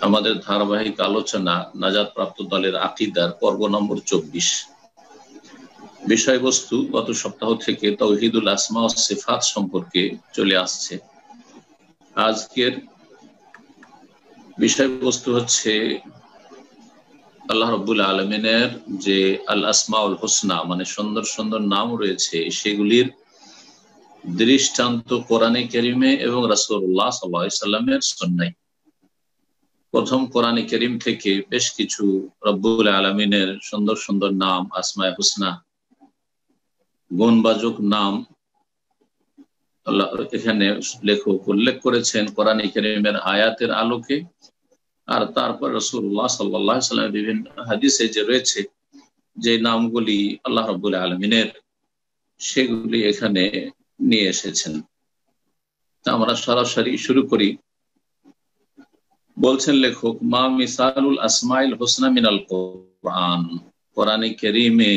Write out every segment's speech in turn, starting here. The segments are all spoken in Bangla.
আমাদের ধারাবাহিক আলোচনা নাজাত প্রাপ্ত দলের আকীদার পর্ব নম্বর 24। বিষয়বস্তু গত সপ্তাহ থেকে তাওহীদুল আসমা ও সিফাত সম্পর্কে চলে আসছে। আজকের বিষয়বস্তু হচ্ছে আল্লাহ রাব্বুল আলামিনের যে আল আসমাউল হুসনা মানে সুন্দর সুন্দর নাম রয়েছে সেগুলির দৃষ্টান্ত কোরআনে কারিমে এবং রাসূলুল্লাহ সাল্লাল্লাহু আলাইহি সাল্লামের সুন্নায়। প্রথম কোরআনে কারিম থেকে বেশ কিছু রব্বুল আলামিনের সুন্দর সুন্দর নাম, আসমায়ে হুসনা, গুণবাচক নাম আল্লাহ এখানে লেখক উল্লেখ করেছেন কোরআনে কারিমের আয়াতের আলোকে। আর তারপর রাসূলুল্লাহ সাল্লাল্লাহু আলাইহি সাল্লামের বিভিন্ন হাদিসে যে রয়েছে যে নামগুলি আল্লাহ রাব্বুল আলামিনের, সেগুলি এখানে নিয়ে এসেছেন। আমরা সরাসরি শুরু করি। বলছেন লেখক, মা মিসালুল আসমাইল হুসনা মিনাল কোরআন। কোরআনে কারীমে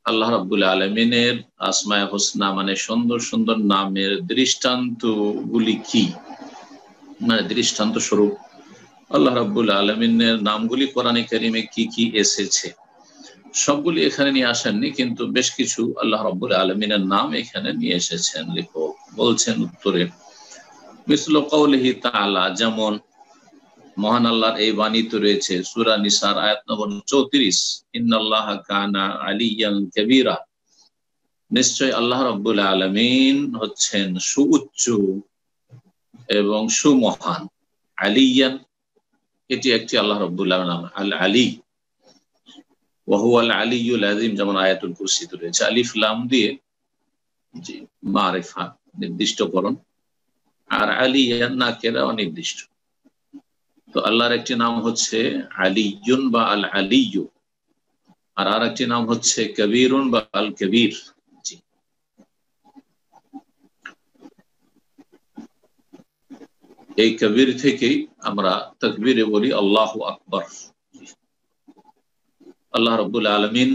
আল্লাহ রাব্বুল আলামিনের আসমায়ে হুসনা মানে সুন্দর সুন্দর নামের দৃষ্টান্ত গুলি কি, মানে দৃষ্টান্ত স্বরূপ আল্লাহ রাব্বুল আলামিনের নামগুলি কোরআনে কারীমে কি কি এসেছে সবগুলি এখানে নিয়ে আসেননি, কিন্তু বেশ কিছু আল্লাহ রাব্বুল আলামিনের নাম এখানে নিয়ে এসেছেন। লেখক বলছেন উত্তরে, মিসলু কাউলিহি তাআলা, যেমন মহান আল্লাহর এই বাণী তো রয়েছে সূরা নিসার আয়াত নম্বর 34, ইন্নাল্লাহা কানা আলিয়ান কাবীরা। নিশ্চয় আল্লাহ রাব্বুল আলামিন হচ্ছেন সুউচ্চ এবং সুমহান। আলিয়ান এটি একটি আল্লাহ রাব্বুল আলামিনের নাম, আল আলী, ওয়া হুয়াল আলিয়্যুল আযীম, যেমন আয়াতুল কুরসিতে রয়েছে। আলিফ লাম দিয়ে জি মারিফা নির্দিষ্টকরণ, আর আলিয়ান নাকিরা অনির্দিষ্ট। তো আল্লাহর একটি নাম হচ্ছে আলিয়ুন বা আল আলিয়্যু, আর আরেকটি নাম হচ্ছে কবীরুন বা আল কবীর। জি, এই কবীর থেকেই আমরা তাকবীরে বলি আল্লাহু আকবার। আল্লাহ রাব্বুল আলামিন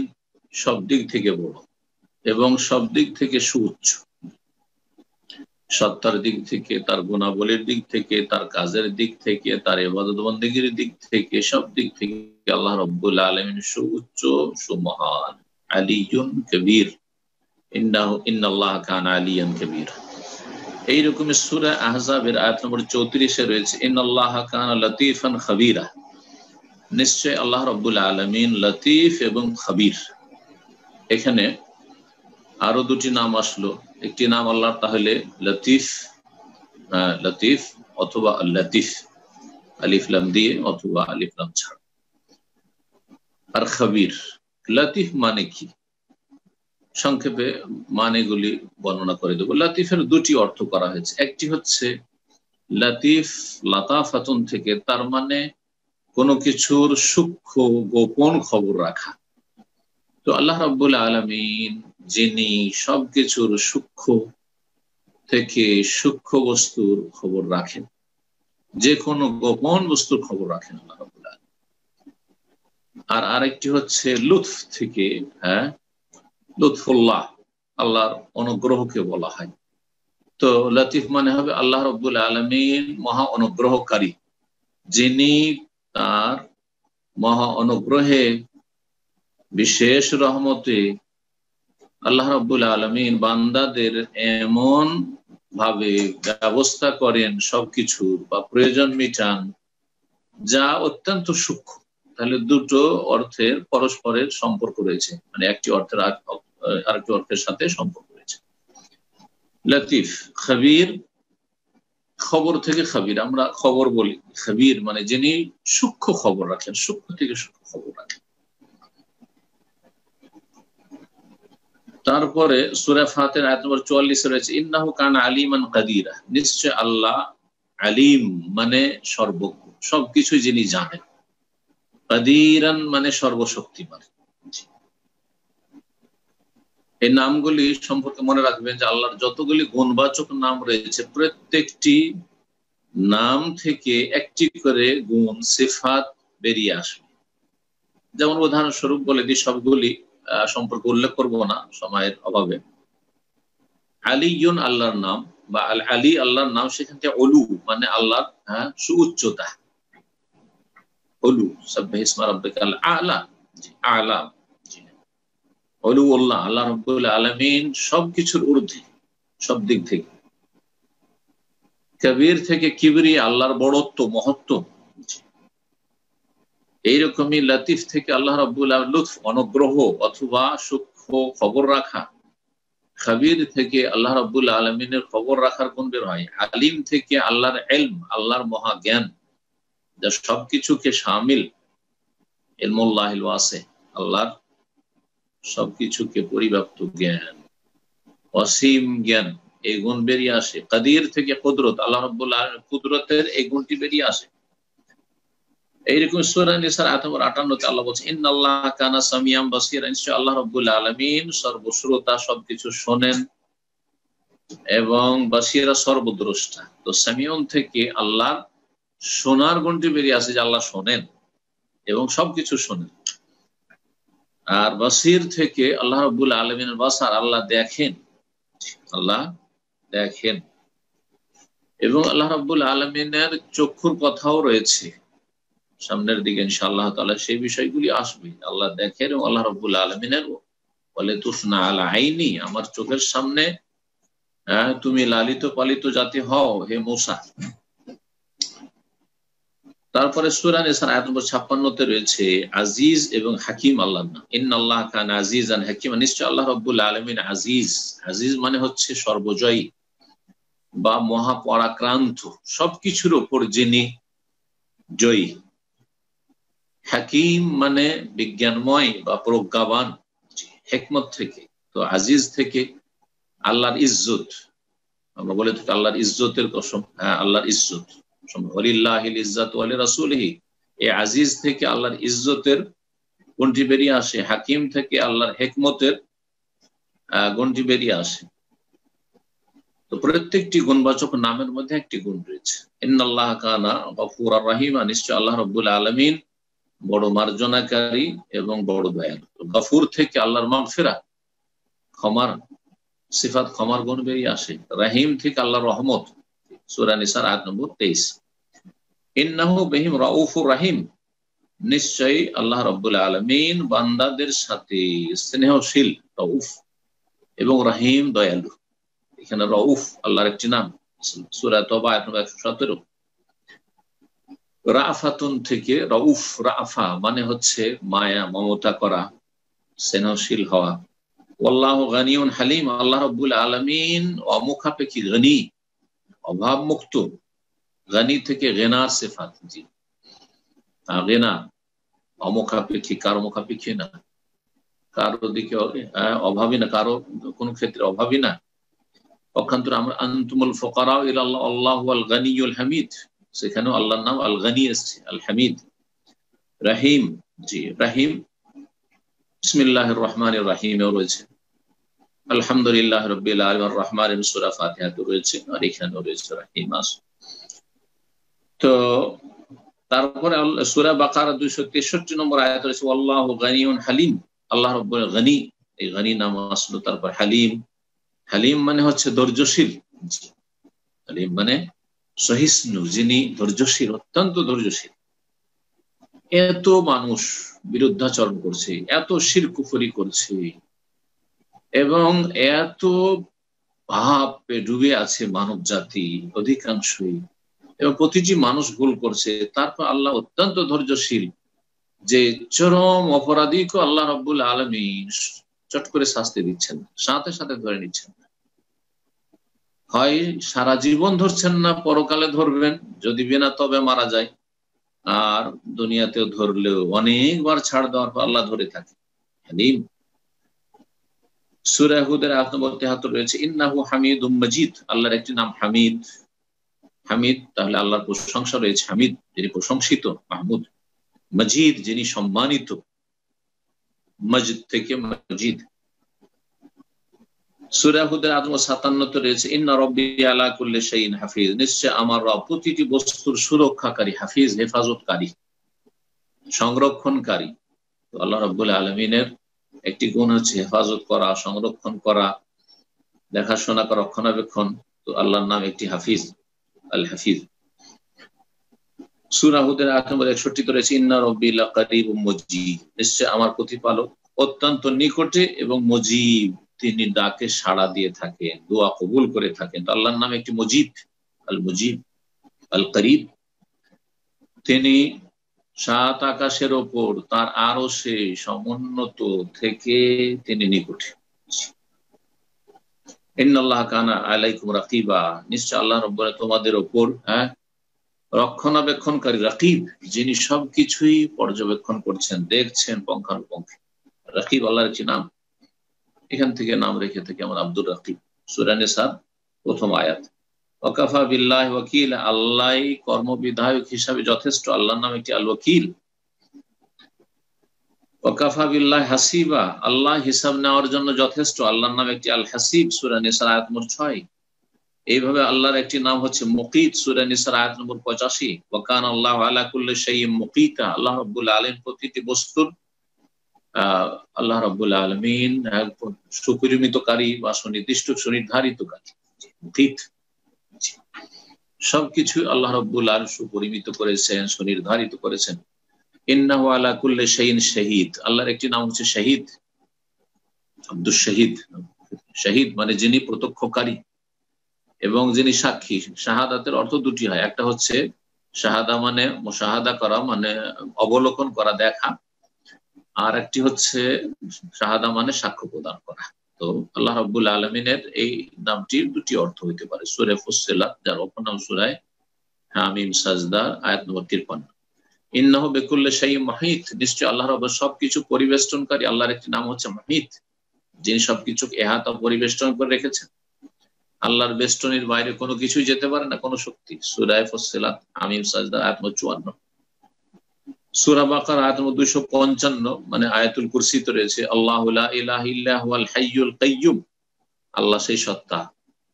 সব দিক থেকে বড় এবং সব দিক থেকে সুউচ্চ, সত্তার দিক থেকে, তার গুণাবলীর দিক থেকে, তার কাজের দিক থেকে, তার ইবাদত বন্দেগীর দিক থেকে, সব দিক থেকে আল্লাহ রাব্বুল আলামিন সুউচ্চ সুমহান। আলিয়ুন কবীর, ইন্নাল্লাহা কানা আলিয়ান কবীর। এইরকম সূরা আহজাবের আয়াত নম্বর 34-এ রয়েছে, ইন্নাল্লাহা কানা লতীফান খাবীরা। নিশ্চয় আল্লাহ রাব্বুল আলামিন লতীফ এবং খাবীর। এখানে আরো দুটি নাম আসলো। একটি নাম আল্লাহ তাহলে লতীফ, লতীফ অথবা লতীফ আলিফ লাম দিয়ে অথবা আলিফ লাম ছাড়া। আর খাবীর, লতীফ মানে কি, সংক্ষেপে মানেগুলি বর্ণনা করে দেব। লতীফের দুটি অর্থ করা হয়েছে। একটি হচ্ছে লতীফ লাতাফাতুন থেকে, তার মানে কোনো কিছুর সূক্ষ্ম গোপন খবর রাখা। তো আল্লাহ রাব্বুল আলামিন যিনি সবকিছুর সূক্ষ্ম থেকে সূক্ষ্ম বস্তুর খবর রাখেন, যে কোনো গোপন বস্তুর খবর রাখেন আল্লাহ রাব্বুল আলামিন। আর আরেকটি হচ্ছে লুৎফ থেকে, লুৎফুল্লাহ, আল্লাহর অনুগ্রহকে বলা হয়। তো লতীফ মানে হবে আল্লাহ রাব্বুল আলামিন মহা অনুগ্রহকারী, যিনি তার মহা অনুগ্রহে বিশেষ রহমতে আল্লাহ রাব্বুল আলামিন বান্দাদের এমন ভাবে ব্যবস্থা করেন সবকিছুর বা প্রয়োজন মিটান যা অত্যন্ত সূক্ষ্ম। তাহলে দুটো অর্থের পরস্পরের সম্পর্ক রয়েছে, মানে একটি অর্থের আরেকটি অর্থের সাথে সম্পর্ক রয়েছে। লতীফ, খাবীর খবর থেকে খাবীর, আমরা খবর বলি, খাবীর মানে যিনি সূক্ষ্ম খবর রাখেন, সূক্ষ্ম থেকে সূক্ষ্ম খবর রাখেন। তারপরে সূরা ফাতির আয়াত নম্বর 44-এ রয়েছে, ইন্নাহু কানা আলিমান কাদিরা। নিশ্চয় আল্লাহ আলিম মানে সর্বজ্ঞ, সবকিছু যিনি জানেন। কাদিরান মানে সর্বশক্তিমান। এই নামগুলি সম্পর্কে মনে রাখবেন যে আল্লাহর যতগুলি গুণবাচক নাম রয়েছে প্রত্যেকটি নাম থেকে একটি করে গুণ সিফাত বেরিয়ে আসবে। যেমন উদাহরণস্বরূপ বলে দিই, সবগুলি সম্পর্কে উল্লেখ করব না সময়ের অভাবে। আলিয়ুন আল্লাহর নাম বা আল আলী আল্লাহর নাম, সেখান থেকে অলু মানে আল্লাহর সুউচ্চতা। উলু, সাব্বিহ ইসমা রাব্বিকাল আ'লা, জি আ'লা, জি উলুল্লাহ, আল্লাহ রাব্বুল আলামিন সবকিছুর ঊর্ধ্বে, সব দিক থেকে। কবির থেকে কিবরি, আল্লাহর বড়ত্ব, মহত্ব। এইরকমই লতিফ থেকে আল্লাহ রাব্বুল আলামিন লুৎফ, অনুগ্রহ অথবা সূক্ষ্ম খবর রাখা। খাবির থেকে আল্লাহ রাব্বুল আলামিনের খবর রাখার গুণ বের হয়। আলিম থেকে আল্লাহর ইলম, আল্লাহর মহাজ্ঞান, যা সবকিছুকে শামিল, ইলমুল্লাহিল ওয়াসি, আল্লাহর সবকিছুকে পরিব্যাপ্ত জ্ঞান, অসীম জ্ঞান, এই গুণ বেরিয়ে আসে। কাদির থেকে কুদরত, আল্লাহ রাব্বুল আলামিনের কুদরতের এই গুণটি বেরিয়ে আসে। এইরকম সূরা নিসার আয়াত নম্বর 58 তে আল্লাহ বলছেন ইন্নাল্লাহা কানা সামিয়াম বাসীরা, নিশ্চয় আল্লাহ রাব্বুল আলামিন সর্বশ্রোতা, সবকিছু শোনেন, এবং বাসীরা সর্বদ্রষ্টা। তো সামিউন থেকে আল্লাহর শোনার গুণটি বেরিয়ে আসে, যে আল্লাহ শোনেন এবং সবকিছু শোনেন। আর বাসীর থেকে আল্লাহ রাব্বুল আলামিনের বাসার, আল্লাহ দেখেন, আল্লাহ দেখেন। এবং আল্লাহ রাব্বুল আলামিনের চক্ষুর কথাও রয়েছে সামনের দিকে ইনশাআল্লাহ তাআলা, সেই বিষয়গুলি আসবে। আল্লাহ দেখেন এবং আল্লাহ রাব্বুল আলামিনের বলে তুসনা আলা আইনি, আমার চোখের সামনে তুমি লালিত পালিত জাতি হও হে মূসা। তারপরে সূরা নিসার আয়াত নম্বর 56 তে রয়েছে আজিজ এবং হাকিম আল্লাহর নাম। ইন্নাল্লাহা কানা আজিজান হাকিমা, নিশ্চয় আল্লাহ রাব্বুল আলামিন আজিজ। আজিজ মানে হচ্ছে সর্বজয়ী বা মহাপরাক্রান্ত, সবকিছুর উপর যিনি জয়ী। হাকিম মানে বিজ্ঞানময় বা প্রজ্ঞাবান, হিকমত থেকে। তো আজিজ থেকে আল্লাহর ইজ্জত, আমরা বলে থাকি আল্লাহর ইজ্জতের কসম, হ্যাঁ আল্লাহর ইজ্জত, ওয়ালিল্লাহিল ইজ্জাতু ওয়া লিরাসূলিহি, এই আজিজ থেকে আল্লাহর ইজ্জতের গুণটি বেরিয়ে আসে। হাকিম থেকে আল্লাহর হিকমতের গুণটি বেরিয়ে আসে। তো প্রত্যেকটি গুণবাচক নামের মধ্যে একটি গুণ রয়েছে। ইন্নাল্লাহা কানা গফুরার রাহিমা, নিশ্চয় আল্লাহ রাব্বুল আলামিন বড় মার্জনাকারী এবং বড় দয়ালু। গফুর থেকে আল্লাহর মাগফিরাত, ক্ষমার সিফাত, ক্ষমার গুণ বেরিয়ে আসে। রাহিম থেকে আল্লাহর রহমত, সূরা নিসার আয়াত নম্বর 23। ইন্নাহু বিহিম রাউফুর রাহিম, নিশ্চয়ই আল্লাহ রাব্বুল আলামিন বান্দাদের সাথে স্নেহশীল, রাউফ, এবং রাহিম, দয়ালু। এখানে রাউফ আল্লাহর একটি নাম, সূরা তওবা আয়াত নম্বর 117। রাফাতুন থেকে রাউফ, রাফা মানে হচ্ছে মায়া, মমতা করা, স্নেহশীল হওয়া। ওয়াল্লাহু গানিয়ুন হালিম, আল্লাহ রাব্বুল আলামিন অমুখাপেক্ষী, গনি, অভাব মুক্ত। গানি থেকে গেনার সিফাত, জি গেনা, অমুখাপেক্ষী, কারো মুখাপেক্ষী না, কারো দিকে অভাবী না, কারো কোন ক্ষেত্রে অভাবী না। পক্ষান্তরে আমরা আনতুমুল ফুকারা ইলাল্লাহ আল্লাহু আল গানিয়ুল হামিদ, সেখানেও আল্লাহর নাম আল গানি এসেছে, আল হামিদ। রাহিম, জি রাহিম, বিসমিল্লাহির রহমানির রহিমেও রয়েছে। আলহামদুলিল্লাহ রাব্বিল আলামিন রহমান, সূরা ফাতিহাতে রয়েছে, আর এখানেও রয়েছে রাহিম। তো তারপরে সূরা বাকারা 263 নম্বর আয়াত রয়েছে আল্লাহু গানিয়ুন হালিম, আল্লাহ রাব্বুল গনি, এই গনি নাম আসলো। তারপর হালিম, হালিম মানে হচ্ছে ধৈর্যশীল, হালিম মানে সহিষ্ণু, যিনি ধৈর্যশীল, অত্যন্ত ধৈর্যশীল। এত মানুষ বিরুদ্ধাচরণ করছে, এত শিরক কুফরি করছে, এবং এত পাপে ডুবে আছে মানব জাতি অধিকাংশই, এবং প্রতিটি মানুষ ভুল করছে, তারপর আল্লাহ অত্যন্ত ধৈর্যশীল, যে চরম অপরাধীকে আল্লাহ রাব্বুল আলামিন চট করে শাস্তি দিচ্ছেন, সাথে সাথে ধরে নিচ্ছেন। হয় সারা জীবন ধরছেন না, পরকালে ধরবেন যদি বিনা তবে মারা যায়, আর দুনিয়াতেও ধরলেও অনেকবার ছাড় দেওয়ার পর আল্লাহ ধরে থাকে। হালিম। সূরা হুদের আয়াত নম্বর 73 রয়েছে ইন্নাহু হামিদুম মাজিদ, আল্লাহর একটি নাম হামিদ। হামিদ তাহলে আল্লাহর প্রশংসা রয়েছে, হামিদ যিনি প্রশংসিত, মাহমুদ, মজিদ যিনি সম্মানিত, মজিদ থেকে মজিদ। সূরা হুদের আয়াত নম্বর 57 তে রয়েছে ইন্না রাব্বি আলা কুল্লি শাইইন হাফিজ, নিশ্চয় আমার রব প্রতিটি বস্তুর সুরক্ষাকারী, হাফিজ হেফাজতকারী, সংরক্ষণকারী। তো আল্লাহ রাব্বুল আলামিনের একটি গুণ হচ্ছে হেফাজত করা, সংরক্ষণ করা, দেখাশোনা করা, রক্ষণাবেক্ষণ। তো আল্লাহর নাম একটি হাফিজ, আল হাফিজ। সূরা হুদের আয়াত নম্বর 61 রয়েছে ইন্না রাব্বি লাকারিবুম মুজিব, নিশ্চয় আমার প্রতিপালক অত্যন্ত নিকটে এবং মুজিব, তিনি ডাকে সাড়া দিয়ে থাকেন, দোয়া কবুল করে থাকেন। তো আল্লাহর নাম একটি মুজিব, আল মুজিব আল করিব। তিনি সাত আকাশের ওপর তার আরশে সমুন্নত থেকে তিনি নিকটে। ইন্নাল্লাহ কানা আলাইকুম রাকিবা, নিশ্চয় আল্লাহ রাব্বুল তোমাদের ওপর রক্ষণাবেক্ষণকারী, রাকিব যিনি সবকিছুই পর্যবেক্ষণ করছেন, দেখছেন পঙ্খানুপুঙ্খে। রাকিব আল্লাহর একটি নাম, এখান থেকে নাম রেখে থেকে আমার আব্দুর রাকিব, সূরা নিসার প্রথম আয়াত। ওয়াকাফা বিল্লাহি ওয়াকিল, আল্লাহ কর্মবিধায়ক হিসাবে যথেষ্ট, আল্লাহর নাম একটি আল ওয়াকিল। ওয়াকাফা বিল্লাহি হাসিবা, আল্লাহ হিসাব নেওয়ার জন্য যথেষ্ট, আল্লাহর নাম একটি আল হাসিব, সূরা নিসার আয়াত নম্বর 6। এইভাবে আল্লাহর একটি নাম হচ্ছে মুকিত, সূরা নিসার আয়াত নম্বর 85। ওয়া কানা আল্লাহু আলা কুল্লি শাইইন মুকিতা, আল্লাহ রাব্বুল আলামিন প্রতিটি বস্তুর আল্লাহ রাব্বুল আলামিন সুপরিমিতকারী বা সুনির্দিষ্ট সুনির্ধারিতকারী, মুকিত। সবকিছু আল্লাহ রাব্বুল আলামিন সুপরিমিত করেছেন, সুনির্ধারিত করেছেন। ইন্নাহু আলা কুল্লি শাইইন শাহীদ, আল্লাহর একটি নাম হচ্ছে শাহীদ, আব্দুশ শাহীদ। শাহীদ মানে যিনি প্রত্যক্ষকারী এবং যিনি সাক্ষী। শাহাদাতের অর্থ দুটি হয়, একটা হচ্ছে শাহাদা মানে মুশাহাদা করা, মানে অবলোকন করা, দেখা, আর একটি হচ্ছে শাহাদা মানে সাক্ষ্য প্রদান করা। তো আল্লাহ রাব্বুল আলামিনের এই নামটির দুটি অর্থ হইতে পারে। সূরা ফুসসিলাত, যার অপর নাম সূরা হামিম সাজদা, আয়াত নম্বর 53। ইন্নাহু বিকুল্লি শাইইন মুহীত, নিশ্চয় আল্লাহ রাব্বুল সবকিছু পরিবেষ্টনকারী। আল্লাহর একটি নাম হচ্ছে মুহীত, যিনি সবকিছু এহাতা পরিবেষ্টন করে রেখেছেন। আল্লাহর বেষ্টনীর বাইরে কোনো কিছুই যেতে পারে না, কোনো শক্তি। সূরা ফুসসিলাত, হামিম সাজদা, আয়াত নম্বর 54। সূরা বাকারা আয়াত নম্বর 255, মানে আয়াতুল কুরসিতে রয়েছে আল্লাহু লা ইলাহা ইল্লা হুয়াল হাইয়ুল কাইয়্যুম, আল্লাহ সেই সত্তা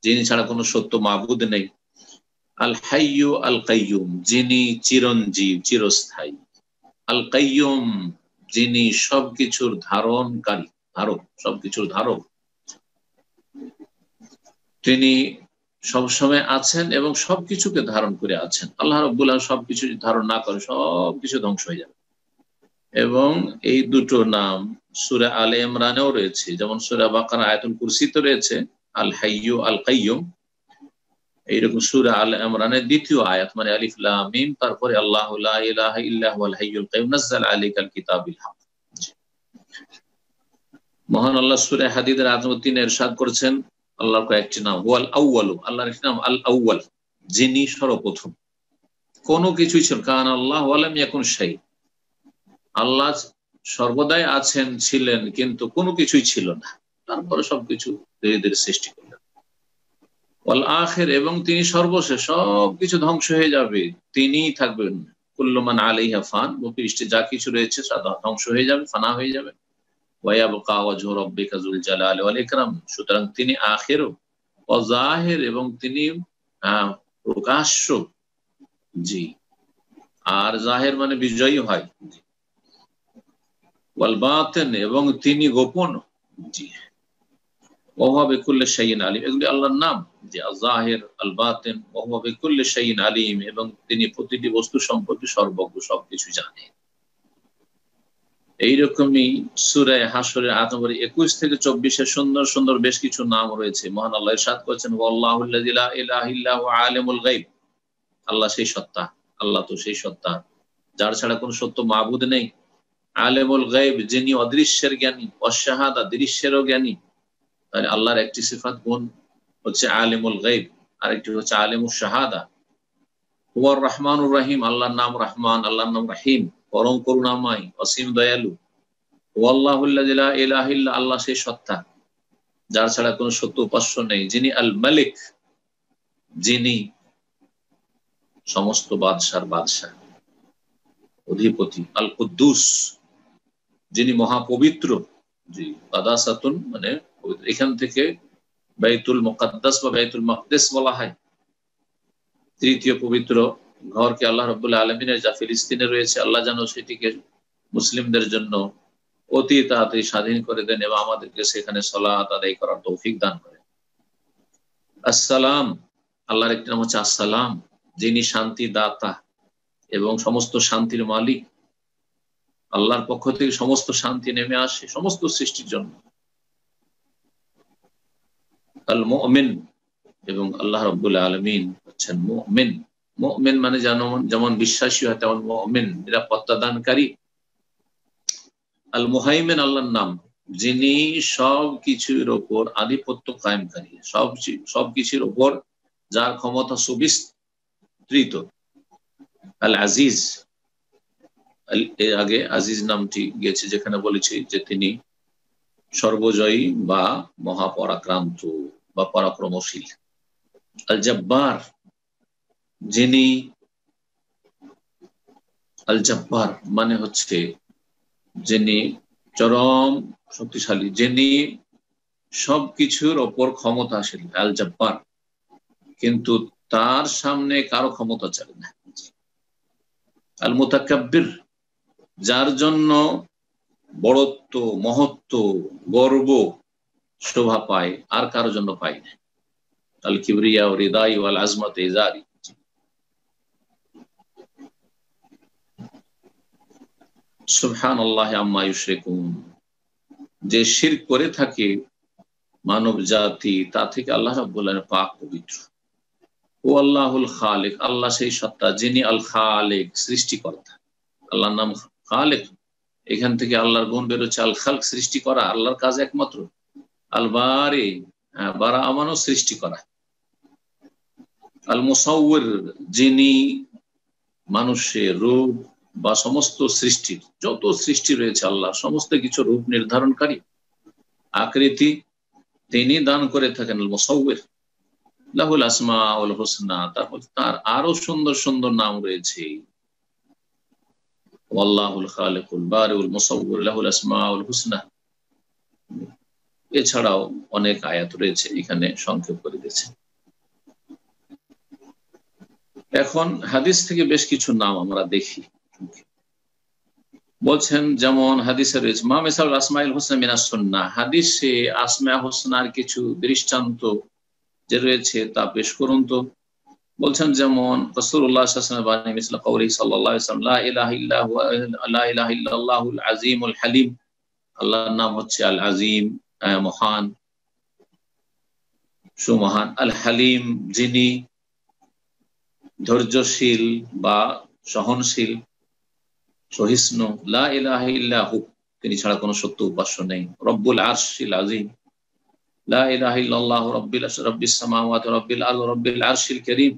যিনি ছাড়া কোনো সত্য মাবুদ নেই। আল হাইয়্যু আল কাইয়্যুম, যিনি চিরঞ্জীব, চিরস্থায়ী। আল কাইয়্যুম, যিনি সবকিছুর ধারণকারী, ধারক, সবকিছুর ধারক। তিনি সবসময় আছেন এবং সবকিছুকে ধারণ করে আছেন। আল্লাহ রাব্বুল আলামিন সবকিছু ধারণ না করে সবকিছু ধ্বংস হয়ে যাবে। এবং এই দুটো নাম সূরা আলে ইমরানেও রয়েছে, যেমন সূরা বাকারা আয়াতুল কুরসিতে রয়েছে আল হাইয়্যু আল কাইয়্যুম। এইরকম সূরা আলে ইমরানের দ্বিতীয় আয়াত, মানে আলিফ লাম মিম, তারপরে আল্লাহু লা ইলাহা ইল্লা হুয়াল হাইয়ুল কাইয়্যুম নাযালা আলাইকাল কিতাবিল হক। মহান আল্লাহ সূরা হাদীদের আয়াত নম্বর 3 ইরশাদ করেছেন আল্লাহর কয়েকটি নাম। হুয়াল আউয়ালু, আল্লাহর একটি নাম আল আউয়াল, যিনি সর্বপ্রথম, কোনো কিছুই ছিল। কান আল্লাহ ওয়া লাম ইয়াকুন শাই, আল্লাহ সর্বদাই আছেন, ছিলেন, কিন্তু কোনো কিছুই ছিল না, তারপরে সবকিছু ধীরে ধীরে সৃষ্টি করলেন। ওয়াল আখির, এবং তিনি সর্বশেষ, সবকিছু ধ্বংস হয়ে যাবে, তিনিই থাকবেন। কুল্লু মান আলাইহা ফান, পৃষ্ঠে যা কিছু রয়েছে ধ্বংস হয়ে যাবে, ফানা হয়ে যাবে। ওয়া ইয়াবকা ওয়াজহু রাব্বিকা যুল জালালি ওয়াল ইকরাম, সুতরাং তিনি আখিরও ও জাহির, এবং তিনি প্রকাশ্য, জি, আর জাহির মানে বিজয়ী হয়, ওয়াল বাতিন, এবং তিনি গোপন, জি। ওয়া হুয়া বিকুল্লি শাইইন আলিম, এগুলি আল্লাহর নাম, যে আয-যাহির, আল বাতিন, ওয়া হুয়া বিকুল্লি শাইইন আলিম, এবং তিনি প্রতিটি বস্তু সম্পর্কে সর্বজ্ঞ, সবকিছু জানেন। এইরকমই সূরা হাশরের আয়াত নম্বর 21 থেকে 24 সুন্দর সুন্দর বেশ কিছু নাম রয়েছে। মহান আল্লাহ ইরশাদ করেছেন ওয়াল্লাহুল্লাযী লা ইলাহা ইল্লা হুয়া আলিমুল গায়ব, আল্লাহ সেই সত্তা, আল্লাহ তো সেই সত্তা যার ছাড়া কোনো সত্য মাবুদ নেই। আলিমুল গায়ব, যিনি অদৃশ্যের জ্ঞানী, অশাহাদা, দৃশ্যেরও জ্ঞানী। তাহলে আল্লাহর একটি সিফাত গুণ হচ্ছে আলিমুল গায়ব, আরেকটি হচ্ছে আলিমুশ শাহাদা। হুয়ার রহমানুর রহিম, আল্লাহর নাম রহমান, আল্লাহর নাম রহিম, পরম করুণাময়, অসীম দয়ালু। ওয়াল্লাহুল্লাযী লা ইলাহা ইল্লা, আল্লাহ সেই সত্তা যার ছাড়া কোনো সত্য উপাস্য নেই। যিনি আল মালিক, যিনি সমস্ত বাদশার বাদশাহ, অধিপতি। আল কুদ্দুস, যিনি মহাপবিত্র, জি, কাদাসাতুন মানে এখান থেকে বাইতুল মুকাদ্দাস বা বাইতুল মাকদিস বলা হয়। তৃতীয় পবিত্র ঘরকে আল্লাহ রাব্বুল আলামিনের, যা ফিলিস্তিনে রয়েছে, আল্লাহ যেন সেটিকে মুসলিমদের জন্য অতি তাড়াতাড়ি স্বাধীন করে দেন এবং আমাদেরকে সেখানে সালাত আদায় করার তৌফিক দান করেন। আসসালাম, আল্লাহর একটি নাম হচ্ছে আসসালাম, যিনি শান্তি দাতা এবং সমস্ত শান্তির মালিক। আল্লাহর পক্ষ থেকে সমস্ত শান্তি নেমে আসে সমস্ত সৃষ্টির জন্য। আল মুমিন, এবং আল্লাহ রাব্বুল আলামিন হচ্ছেন মুমিন। মুমিন মানে যেমন বিশ্বাসী হয় তেমন মুমিন, নিরাপত্তা দানকারী। আল মুহাইমিন আল্লাহর নাম, যিনি সব কিছুর ওপর আধিপত্য কায়েমকারী, সবকিছুর ওপর যার ক্ষমতা সুবিস্তৃত। আল আজিজ, এর আগে আজিজ নামটি গেছে, যেখানে বলেছি যে তিনি সর্বজয়ী বা মহাপরাক্রান্ত বা পরাক্রমশীল। আল জব্বার, যিনি, আল জব্বার মানে হচ্ছে যিনি চরম শক্তিশালী, যিনি সবকিছুর ওপর ক্ষমতাশীল, আল জব্বার, কিন্তু তার সামনে কারো ক্ষমতা চলে না। আল মুতাকাব্বির, যার জন্য বড়ত্ব, মহত্ব, গর্ব শোভা পায়, আর কারো জন্য পায় না। আল কিবরিয়া ও রিদাই ওয়াল আজমত ইজারি, সুবহানাল্লাহ আম্মা ইউশরিকুন, যে শিরক করে থাকে মানব জাতি তা থেকে আল্লাহ রাব্বুল আলামিন পাক পবিত্র। ও আল্লাহুল খালিক, আল্লাহ সেই সত্তা যিনি আল খালিক, সৃষ্টিকর্তা। আল্লাহর নাম খালিক, এখান থেকে আল্লাহর গুণ বেরোচ্ছে। আল খালক, সৃষ্টি করা, আল্লাহর কাজ একমাত্র। আল বারি, বারা আমানো, সৃষ্টি করা। আল মুসাউবির, যিনি মানুষের রূপ বা সমস্ত সৃষ্টির, যত সৃষ্টি রয়েছে আল্লাহ সমস্ত কিছু রূপ নির্ধারণকারী, আকৃতি তিনি দান করে থাকেন। আল মুসাউবির, লাহুল আসমাউল হুসনা, তার আরো সুন্দর সুন্দর নাম রয়েছে। ওয়াল্লাহুল খালিকুল বারিউল মুসাউবির লাহুল আসমাউল হুসনা। এছাড়াও অনেক আয়াত রয়েছে, এখানে সংক্ষেপ করে দিয়েছে। এখন হাদিস থেকে বেশ কিছু নাম আমরা দেখি। বলছেন যেমন হাদিসে রয়েছে মা মিসাল আসমাউল হুসনা মিনাস সুন্নাহ, হাদিসে আসমা হুসনার কিছু দৃষ্টান্ত যে রয়েছে তা পেশ করুন তো। বলছেন যেমন রাসূলুল্লাহ সাল্লাল্লাহু আলাইহি ওয়াসাল্লাম বাণী মিসলা কওলি সাল্লাল্লাহু আলাইহি ওয়াসাল্লাম, লা ইলাহা ইল্লাহু লা ইলাহা ইল্লাল্লাহুল আযীমুল হালিম, আল্লাহর নাম হচ্ছে আল আজিম, মহান, সুমহান। আল হালিম, যিনি ধৈর্যশীল বা সহনশীল, সহিষ্ণু। লা ইলাহা ইল্লাহু, তিনি ছাড়া কোনো সত্য উপাস্য নেই। রব্বুল আরশিল আযীম, লা ইলাহা ইল্লাল্লাহু রাব্বিস সামাওয়াতি রাব্বিল আরদি রাব্বিল আরশিল কারীম,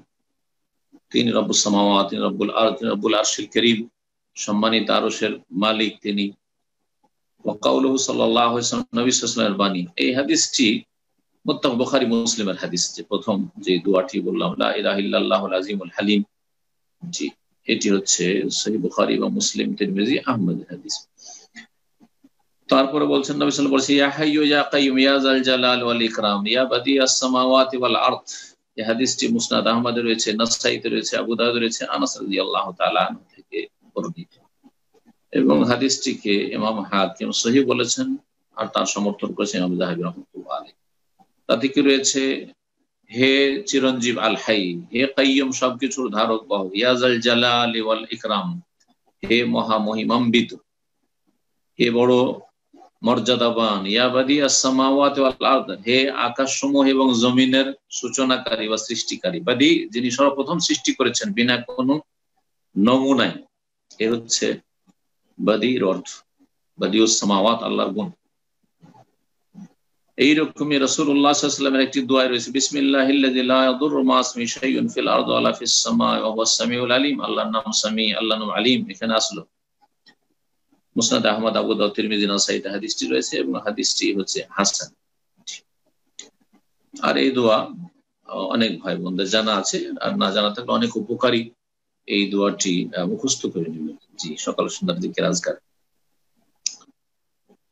তিনি রব্বুস সামাওয়াতি রব্বুল আরদি রব্বুল আরশিল কারীম, সম্মানিত আরশের মালিক তিনি। ওয়া কাউলুহু সাল্লাল্লাহু আলাইহি ওয়াসাল্লাম, নবী সাল্লাল্লাহু আলাইহি ওয়াসাল্লামের বাণী। এই হাদিসটি মুত্তাফাক বুখারী মুসলিমের হাদিস, যে প্রথম যে দোয়াটি বললাম, লা ইলাহা ইল্লাল্লাহুল আযীমুল হালিম, জি, এটি হচ্ছে সহিহ বুখারী এবং মুসলিম, তিরমিজি, আহমদের হাদিস। তারপরে বলছেন নবী সাল্লাল্লাহু আলাইহি ওয়াসাল্লাম বলেছেন, ইয়া হাইয়্যু ইয়া কাইয়্যুম ইয়া যাল জালাল ওয়াল ইকরাম ইয়া বাদিয়াস সামাওয়াতি ওয়াল আরদ। এই হাদিসটি মুসনাদ আহমদে রয়েছে, নাসাঈতে রয়েছে, আবু দাউদে রয়েছে, আনাস রাদিয়াল্লাহু তাআলা আনহু থেকে বর্ণিত। এবং হাদিসটিকে ইমাম হাকিম সহিহ বলেছেন, আর তার সমর্থন করেছেন ইমাম যাহাবী রাহমাতুল্লাহ আলাইহি। তাতে কি রয়েছে, হে চিরঞ্জীব আল হাই, হে কাইয়্যুম, সবকিছুর ধারক বাহক, ইয়া যাল জালালি ওয়াল ইকরাম, হে মহামহিমান্বিত, হে বড় মর্যাদাবান, ইয়া বাদিয়াস সামাওয়াতি ওয়াল আরদ, হে আকাশসমূহ এবং জমিনের সূচনাকারী বা সৃষ্টিকারী। বাদি, যিনি সর্বপ্রথম সৃষ্টি করেছেন বিনা কোনো নমুনায়, এ হচ্ছে বাদির অর্থ। বাদিউস সামাওয়াত, আল্লাহর গুণ। এইরকমই রাসূলুল্লাহ সাল্লাল্লাহু আলাইহি ওয়াসাল্লামের একটি দোয়া রয়েছে, বিসমিল্লাহিল্লাযী লা ইয়াদুররু মা ইসমিহি শাইউন ফিল আরদি ওয়ালা ফিস সামাই ওয়া হুয়াস সামিউল আলিম। আল্লাহর নাম সামি, আল্লাহর নাম আলিম, এখানে আসলো। মুসনাদ আহমদ, আবু দাউদ, তিরমিজি, নাসাঈতে হাদিসটি রয়েছে এবং হাদিসটি হচ্ছে হাসান। আর এই দোয়া অনেক ভাই বোনদের জানা আছে, আর না জানা থাকলে অনেক উপকারী। এই দোয়াটি মুখস্থ করে নেবেন, জি, সকাল সন্ধ্যার জিকির আজকার।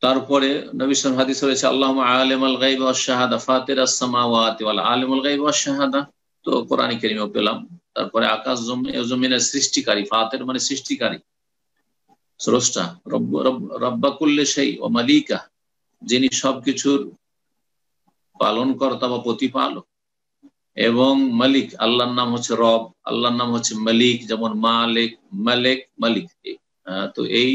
তারপরে নবী সাল্লাল্লাহু আলাইহি ওয়াসাল্লাম হাদিস রয়েছে, আল্লাহুম্মা আলিমাল গায়বি ওয়াশ শাহাদা ফাতিরাস সামাওয়াতি ওয়াল আলিমুল গায়বি ওয়াশ শাহাদা, তো কোরআনে কারীমেও পেলাম। তারপরে আকাশ জমিনের সৃষ্টিকারী, ফাতির মানে সৃষ্টিকারী, স্রষ্টা। রব্বা কুল্লি শাই ওয়া মালিকা, যিনি সবকিছুর পালনকর্তা বা প্রতিপালক। এবং মালিক, আল্লাহর নাম হচ্ছে রব, আল্লাহর নাম হচ্ছে মালিক, যেমন মালিক, মালিক, মালিক। তো এই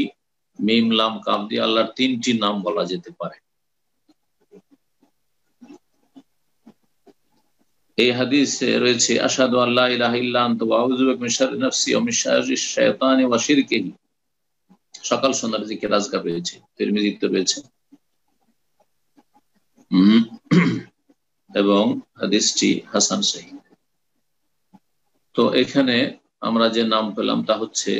মিম লাম কাফ দিয়ে আল্লাহর 3টি নাম বলা যেতে পারে। এই হাদিসে রয়েছে আশহাদু আল্লা ইলাহা ইল্লা আনতা ওয়া আউযু বিকা মিন শাররি নাফসি ওয়া মিন শাররিশ শাইতানি ওয়া শিরকিহি। সকাল সন্ধ্যার জিকির আজকার রয়েছে, তিরমিজিতে রয়েছে। এবং হাদিসটি হাসান সহিহ। তো এখানে আমরা যে নাম পেলাম তা হচ্ছে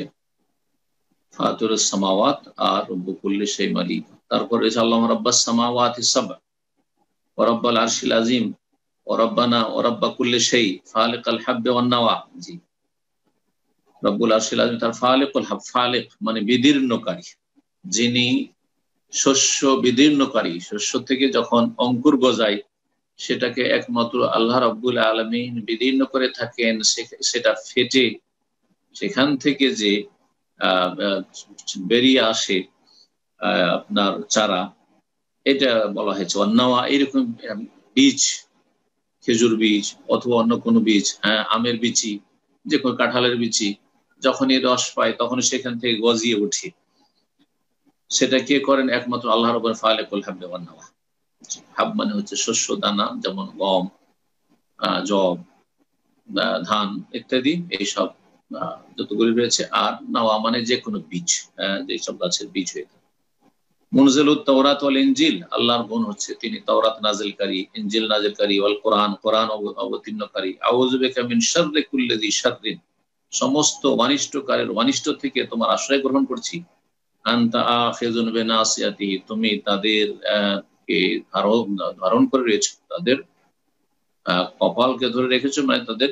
ফাতিরুস সামাওয়াত আর রব্বুল কুল্লি শাই মালিক। তারপর রয়েছে আল্লাহু রাব্বাস সামাওয়াতি সাবআ ওয়া রাব্বাল আরশিল আযীম ওয়া রাব্বানা ওয়া রাব্বা কুল্লি শাই ফালিকাল হাব্বি ওয়ান নাওয়া। জি, রব্বুল আরশিল আযীম তার ফালিকুল হাব, ফালিক মানে বিদীর্ণকারী, যিনি শস্য বিদীর্ণকারী। শস্য থেকে যখন অঙ্কুর গজায় সেটাকে একমাত্র আল্লাহ রাব্বুল আলামিন বিদীর্ণ করে থাকেন, সেটা ফেটে সেখান থেকে যে বেরিয়ে আসে আপনার চারা, এটা বলা হয়েছে অন্নাওয়া। এরকম বীজ, খেজুর বীজ অথবা অন্য কোনো বীজ, আমের বিচি, যে কোনো কাঁঠালের বিচি, যখনই রস পায় তখন সেখান থেকে গজিয়ে ওঠে। সেটা কে করেন? একমাত্র আল্লাহ রাব্বুল ফালিকুল হাব্বি ওয়ান নাওয়া। হাব মানে হচ্ছে শস্য দানা, যেমন গম, জব, ধান ইত্যাদি, এইসব যতগুলি রয়েছে। আর নাওয়া মানে যে কোনো বীজ, যেসব গাছের বীজ হয়ে থাকে। মুনজিলুত তাওরাত ওয়াল ইনজিল, আল্লাহর গুণ হচ্ছে তিনি তাওরাত নাজিলকারী, ইনজিল নাজিলকারী, ওয়াল কোরআন, কোরআন অবতীর্ণকারী। আউযু বিকা মিন শাররি কুল্লি যী শাররিন, সমস্ত অনিষ্টকারীর অনিষ্ট থেকে তোমার আশ্রয় গ্রহণ করছি। আনতা আখিযুন বিনাসিয়াতিহি, তুমি তাদের কে ধারণ করে রেখেছো, তাদের কপালকে ধরে রেখেছো, মানে তাদের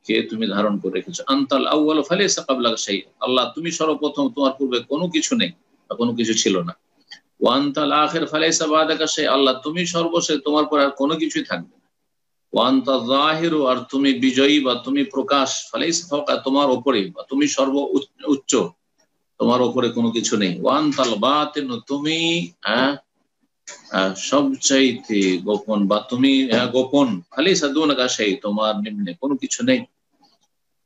কে তুমি ধারণ করে রেখেছো। আনতাল আউয়ালু ফালাইসা ক্বাবলাকা শাই, আল্লাহ তুমি সর্বপ্রথম, তোমার পূর্বে কোনো কিছু নেই বা কোনো কিছু ছিল না। ওয়া আনতাল আখির ফালাইসা বাদাকা শাই, আল্লাহ তুমি সর্বশেষ, তোমার পর আর কোনো কিছুই থাকবে না। ওয়া আনতায যাহিরু, আর তুমি বিজয়ী বা তুমি প্রকাশ, ফালাইসা ফাওকা, তোমার উপরে বা তুমি সর্ব উচ্চ, তোমার উপরে কোনো কিছু নেই। ওয়া আনতাল বাতিনু, তুমি সবচাইতে গোপন বা তুমি গোপন। ফালাইসা দুনাকা শাই, তোমার নিম্নে কোনো কিছু নেই।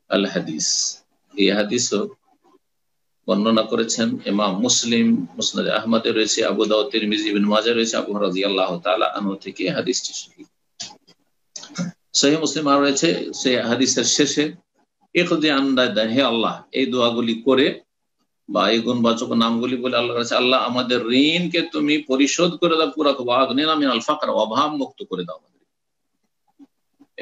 আল হাদিস, এই হাদিসও বর্ণনা করেছেন ইমাম মুসলিম, মুসনাদে আহমদে রয়েছে, আবু দাউদ, তিরমিজি, ইবনে মাজাহ রয়েছে, আবু হুরায়রা রাদিয়াল্লাহু তাআলা আনহু থেকে হাদিসটি সহিহ। সহিহ মুসলিম আর রয়েছে সে হাদিসের শেষে ইকদি আনদা, হে আল্লাহ, এই দোয়াগুলি করে বা এই গুণবাচক নামগুলি বলে আল্লাহর কাছে, আল্লাহ আমাদের ঋণকে তুমি পরিশোধ করে দাও পুরা, ওয়াগনিনা মিনাল ফাকর, অভাব মুক্ত করে দাও।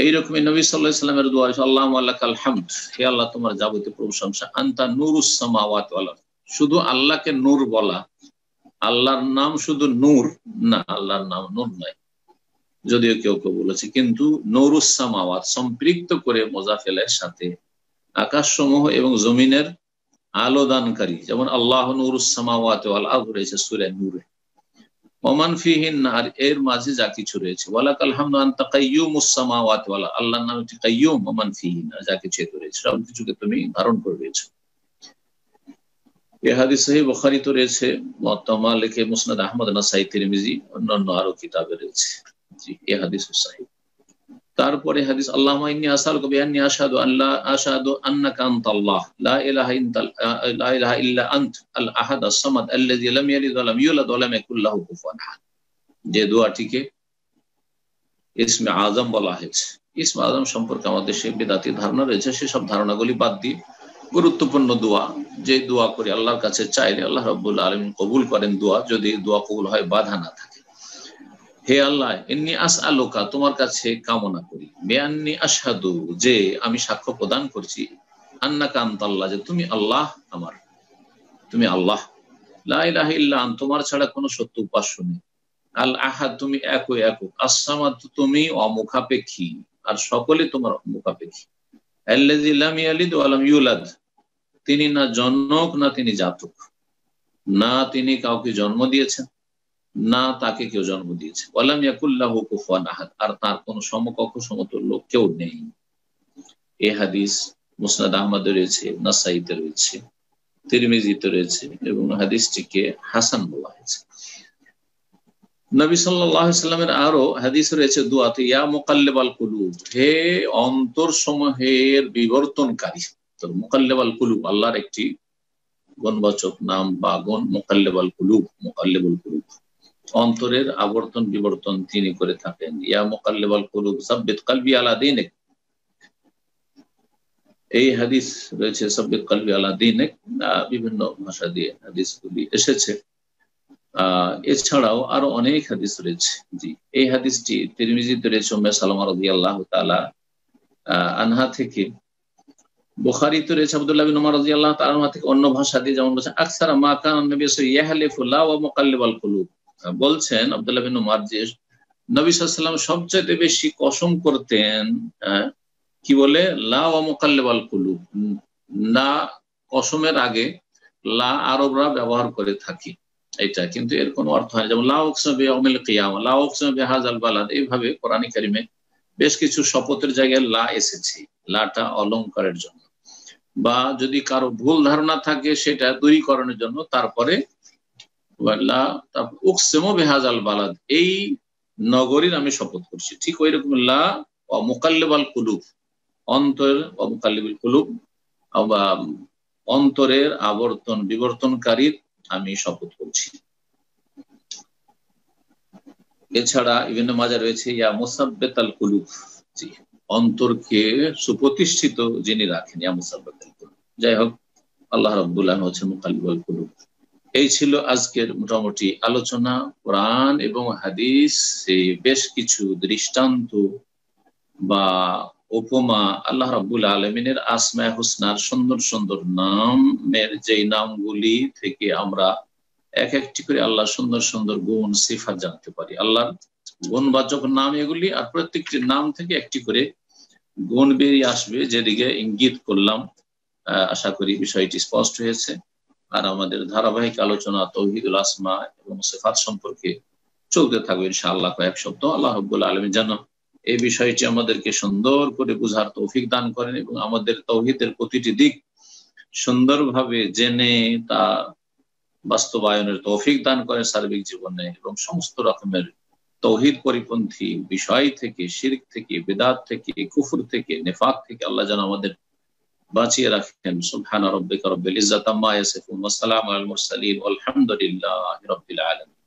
এইরকমই নবী সাল্লাল্লাহু আলাইহি ওয়াসাল্লামের দোয়া, আল্লাহুম্মা লাকাল হামদ, হে আল্লাহ তোমার যাবতীয় প্রশংসা। আনতা নূরুস সামাওয়াতি ওয়াল আরদ, শুধু আল্লাহকে নূর বলা, আল্লাহর নাম শুধু নূর না, আল্লাহর নাম নূর নয়, যদিও কেউ কেউ বলেছে, কিন্তু নূরুস সামাওয়াত সম্পৃক্ত করে মোজাফেলের সাথে আকাশসমূহ এবং জমিনের আলো দানকারী, যেমন আল্লাহ নূরুস সামাওয়াতি ওয়াল আরদ রয়েছে সূরা নূরে। ওমান ফিহিন্না, আর এর মাঝে যা কিছু রয়েছে। ওয়ালাকাল হামদু আনতা কাইয়্যুমুস সামাওয়াতি ওয়াল আরদ, আল্লাহর নাম হচ্ছে কাইয়্যুম। ওমান ফিহিন্না, যা কিছু রয়েছে সব কিছুকে তুমি ধারণ করে রয়েছো। এই হাদিস সহিহ বুখারীতে রয়েছে, মুওয়াত্তা মালিক, মুসনাদ আহমদ, নাসাই, তিরমিজি, অন্যান্য আরো কিতাবে রয়েছে। জি, এই হাদিস সহিহ। তারপরে হাদিস, আল্লাহুম্মা ইন্নী আসআলুকা বিআন্নী আশহাদু আন্নাকা আনতাল্লাহ লা ইলাহা ইল্লা আনত আল আহাদ আস সামাদ আল্লাযী লাম ইয়ালিদ ওয়া লাম ইউলাদ ওয়া লাম ইয়াকুল লাহু কুফুয়ান আহাদ। যে দোয়াটিকে ইসমে আযম বলা হয়েছে। ইসমে আযম সম্পর্কে আমাদের দেশে বিদআতি ধারণা রয়েছে, সেসব ধারণাগুলি বাদ দিয়ে গুরুত্বপূর্ণ দোয়া, যে দোয়া করে আল্লাহর কাছে চাইলে আল্লাহ রাব্বুল আলামিন কবুল করেন দোয়া, যদি দোয়া কবুল হয় বাধা না থাকে। হে আল্লাহ, ইন্নী আসআলুকা, তোমার কাছে কামনা করি, বিআন্নী আশহাদু, যে আমি সাক্ষ্য প্রদান করছি, আন্নাকা আনতাল্লাহ, যে তুমি আল্লাহ, আমার তুমি আল্লাহ, লা ইলাহা ইল্লা আনত, তোমার ছাড়া কোনো সত্য উপাস্য নেই, আল আহাদ, তুমি একক, আস সামাদ, তুমি অমুখাপেক্ষী আর সকলে তোমার মুখাপেক্ষী, আল্লাযী লাম ইয়ালিদ ওয়া লাম ইউলাদ, তিনি না জনক না তিনি জাতক, না তিনি কাউকে জন্ম দিয়েছেন না তাকে কেউ জন্ম দিয়েছে, ওয়া লাম ইয়াকুল লাহু কুফুয়ান আহাদ, আর তার কোন সমকক্ষ সমতুল্য কেউ নেই। এই হাদিস মুসনাদ আহমদে রয়েছে, নাসাইতে রয়েছে, তিরমিজিতে রয়েছে এবং হাদিসটিকে হাসান বলা হয়েছে। নবী সাল্লাল্লাহু আলাইহি সাল্লামের আরো হাদিস রয়েছে দুআতে, ইয়া মুকাল্লিবাল কুলুব, হে অন্তর সমূহের বিবর্তনকারী। তো মুকাল্লিবাল কুলুব আল্লাহর একটি গুণবাচক নাম বা গুণ, মুকাল্লিবাল কুলুব, মুকাল্লিবুল কুলুব, অন্তরের আবর্তন বিবর্তন তিনি করে থাকেন। ইয়া মুকাল্লিবাল কুলুব সাব্বিত কলবি আলা দীনিক, এই হাদিস রয়েছে সাব্বিত কলবি আলা দীনিক, বিভিন্ন ভাষা দিয়ে হাদিসগুলি এসেছে। এছাড়াও আরো অনেক হাদিস রয়েছে। জি, এই হাদিসটি তিরমিজিতে রয়েছে উম্মে সালামা রাদিয়াল্লাহু তাআলা আনহা থেকে, বুখারীতে রয়েছে আব্দুল্লাহ বিন উমর রাদিয়াল্লাহু তাআলা আনহু থেকে, অন্য ভাষা দিয়ে যেমন বলছেন আকসারা মা কানা নবী সাল্লাল্লাহু আলাইহি ইয়াহলিফু লা ওয়া মুকাল্লিবাল কুলুব, বলছেন আব্দুল্লাহ বিন উমর যে নবী সাল্লাল্লাহু আলাইহি ওয়াসাল্লাম সবচেয়ে বেশি কসম করতেন, কি বলে, লা ওয়া মুকাল্লিবাল কুলুব, না কসমের আগে লা আরবরা ব্যবহার করে থাকি এটা, কিন্তু এর কোনো অর্থ হয়, যেমন লা উকসিমু বিয়াউমিল কিয়ামা, লা উকসিমু বিহাযাল বালাদ, এইভাবে কোরআনে কারিমে বেশ কিছু শপথের জায়গায় লা এসেছে, লাটা অলংকারের জন্য, বা যদি কারো ভুল ধারণা থাকে সেটা দূরীকরণের জন্য, তারপরে লা উকসিমু বিহাযাল বালাদ, এই নগরীর আমি শপথ করছি। ঠিক ওই রকম লা ওয়া মুকাল্লিবাল কুলুব, অন্তর ওয়া মুকাল্লিবুল কুলুব, বা অন্তরের আবর্তন বিবর্তনকারীর আমি শপথ করছি। এছাড়া ইবনে মাজাহ রয়েছে ইয়া মুসাব্বিতাল কুলুব, জি, অন্তরকে সুপ্রতিষ্ঠিত যিনি রাখেন, ইয়া মুসাব্বিতাল কুলুব। যাই হোক, আল্লাহ রাব্বুল আলামিন হচ্ছেন মুকাল্লিবুল কুলুব। এই ছিল আজকের মোটামুটি আলোচনা। কোরআন এবং হাদিস বেশ কিছু দৃষ্টান্ত বা উপমা, আল্লাহ রাব্বুল আলামিনের আসমায়ে হুসনার সুন্দর সুন্দর নামের যেই নামগুলি থেকে আমরা এক একটি করে আল্লাহ সুন্দর সুন্দর গুণ সিফাত জানতে পারি। আল্লাহর গুণবাচক নাম এগুলি, আর প্রত্যেকটি নাম থেকে একটি করে গুণ বেরিয়ে আসবে, যেদিকে ইঙ্গিত করলাম। আশা করি বিষয়টি স্পষ্ট হয়েছে। আর আমাদের ধারাবাহিক আলোচনা তাওহীদুল আসমা এবং সিফাত সম্পর্কে চলতে থাকবে ইনশাআল্লাহ কয়েক সপ্তাহ। আল্লাহ রাব্বুল আলামিন যেন এই বিষয়টি আমাদেরকে সুন্দর করে বুঝার তৌফিক দান করেন এবং আমাদের তাওহীদের প্রতিটি দিক সুন্দরভাবে জেনে তা বাস্তবায়নের তৌফিক দান করেন সার্বিক জীবনে, এবং সমস্ত রকমের তাওহীদ পরিপন্থী বিষয় থেকে, শিরক থেকে, বিদআত থেকে, কুফর থেকে, নিফাক থেকে আল্লাহ যেন আমাদের বাঁচিয়ে রাখেন। সুবহান রাব্বিকা রাব্বিল ইজ্জাতি আম্মা ইয়াসিফুন ওয়া সালামুন আলাল মুরসালিন ওয়াল হামদুলিল্লাহি রাব্বিল আলামিন।